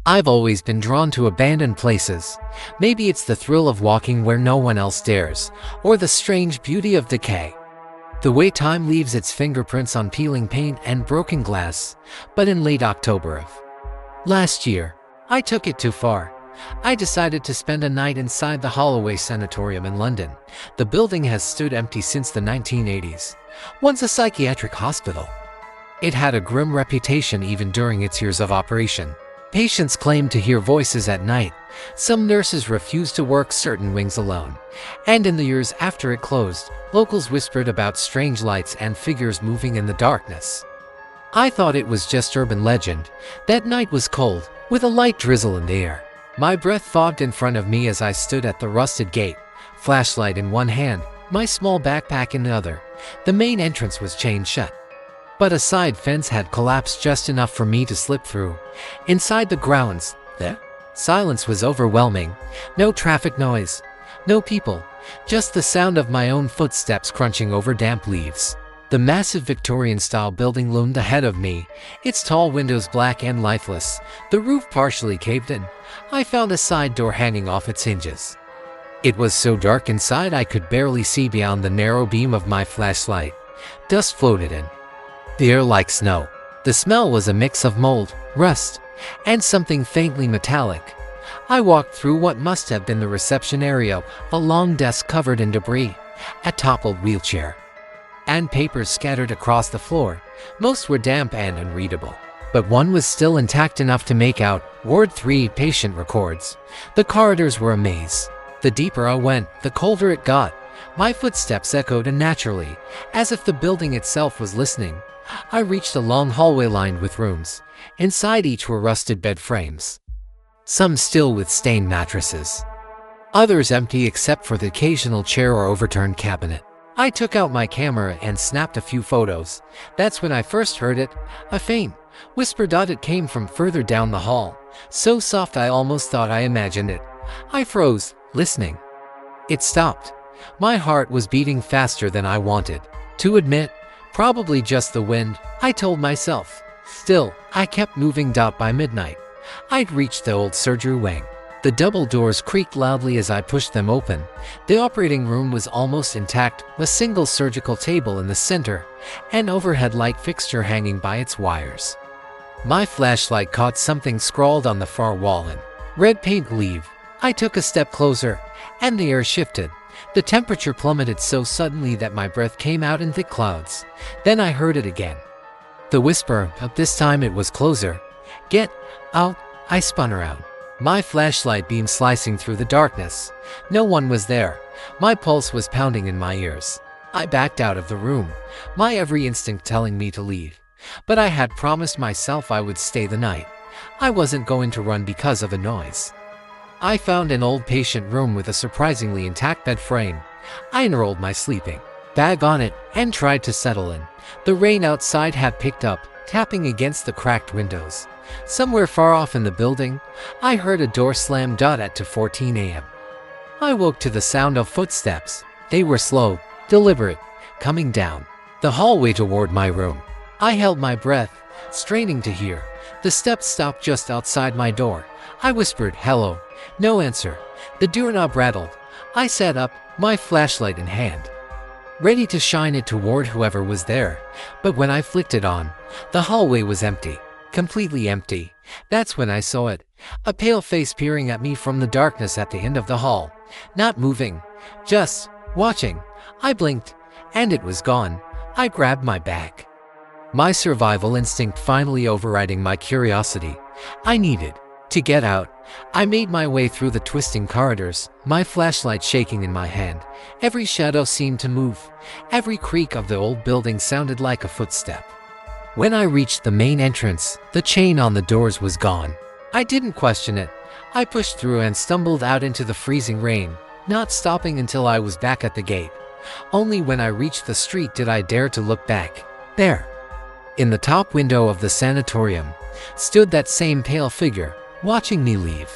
I've always been drawn to abandoned places. Maybe it's the thrill of walking where no one else dares, or the strange beauty of decay. The way time leaves its fingerprints on peeling paint and broken glass. But in late October of last year, I took it too far. I decided to spend a night inside the Holloway Sanatorium in London. The building has stood empty since the 1980s. Once a psychiatric hospital, it had a grim reputation even during its years of operation. Patients claimed to hear voices at night. Some nurses refused to work certain wings alone. And in the years after it closed, locals whispered about strange lights and figures moving in the darkness. I thought it was just urban legend. That night was cold, with a light drizzle in the air. My breath fogged in front of me as I stood at the rusted gate, flashlight in one hand, my small backpack in the other. The main entrance was chained shut, but a side fence had collapsed just enough for me to slip through. Inside the grounds, the silence was overwhelming. No traffic noise, no people, just the sound of my own footsteps crunching over damp leaves. The massive Victorian-style building loomed ahead of me, its tall windows black and lifeless, the roof partially caved in. I found a side door hanging off its hinges. It was so dark inside I could barely see beyond the narrow beam of my flashlight. Dust floated in the air like snow. The smell was a mix of mold, rust, and something faintly metallic. I walked through what must have been the reception area, a long desk covered in debris, a toppled wheelchair, and papers scattered across the floor. Most were damp and unreadable, but one was still intact enough to make out Ward 3 patient records. The corridors were a maze. The deeper I went, the colder it got. My footsteps echoed unnaturally, as if the building itself was listening. I reached a long hallway lined with rooms. Inside each were rusted bed frames, some still with stained mattresses, others empty except for the occasional chair or overturned cabinet. I took out my camera and snapped a few photos. That's when I first heard it, a faint whisper. It came from further down the hall, so soft I almost thought I imagined it. I froze, listening. It stopped. My heart was beating faster than I wanted to admit. Probably just the wind, I told myself. Still, I kept moving. By midnight, I'd reached the old surgery wing. The double doors creaked loudly as I pushed them open. The operating room was almost intact, a single surgical table in the center, an overhead light fixture hanging by its wires. My flashlight caught something scrawled on the far wall in red paint. Leave. I took a step closer, and the air shifted. The temperature plummeted so suddenly that my breath came out in thick clouds. Then I heard it again. The whisper, but this time it was closer. Get out. I spun around, my flashlight beam slicing through the darkness. No one was there. My pulse was pounding in my ears. I backed out of the room, my every instinct telling me to leave. But I had promised myself I would stay the night. I wasn't going to run because of a noise. I found an old patient room with a surprisingly intact bed frame. I unrolled my sleeping bag on it and tried to settle in. The rain outside had picked up, tapping against the cracked windows. Somewhere far off in the building, I heard a door slam. At 2:14 a.m. I woke to the sound of footsteps. They were slow, deliberate, coming down the hallway toward my room. I held my breath, straining to hear. The steps stopped just outside my door. I whispered, "Hello." No answer. The doorknob rattled. I sat up, my flashlight in hand, ready to shine it toward whoever was there. But when I flicked it on, the hallway was empty, completely empty. That's when I saw it, a pale face peering at me from the darkness at the end of the hall. Not moving, just watching. I blinked, and it was gone. I grabbed my bag, my survival instinct finally overriding my curiosity. I needed to get out. I made my way through the twisting corridors, my flashlight shaking in my hand. Every shadow seemed to move. Every creak of the old building sounded like a footstep. When I reached the main entrance, the chain on the doors was gone. I didn't question it. I pushed through and stumbled out into the freezing rain, not stopping until I was back at the gate. Only when I reached the street did I dare to look back. There, in the top window of the sanatorium, stood that same pale figure, watching me leave.